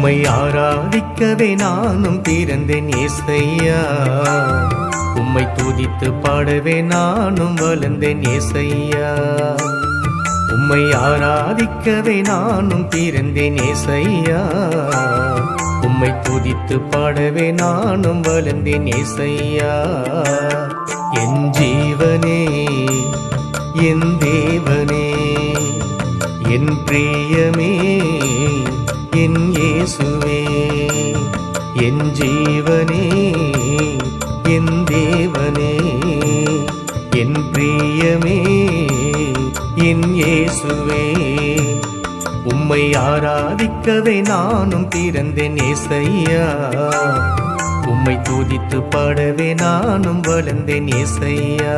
உம்மை ஆராதிக்கவே நானும் பிறந்தேன் ஏசையா. உம்மை துதித்து பாடவே நானும் வளர்ந்தேன் ஏசையா. உம்மை ஆராதிக்கவே நானும் பிறந்தேன் ஏசையா. உம்மை துதித்து பாடவே நானும் வளர்ந்தேன் ஏசையா. என் ஜீவனே, என் தேவனே, என் பிரியமே, என் இயேசுவே. என் ஜீவனே, என் தேவனே, என் பிரியமே, என் இயேசுவே. உம்மை ஆராதிக்கவே நானும் பிறந்தேன் ஏசையா. உம்மை துதித்து பாடவே நானும் வளர்ந்தேன் ஏசையா.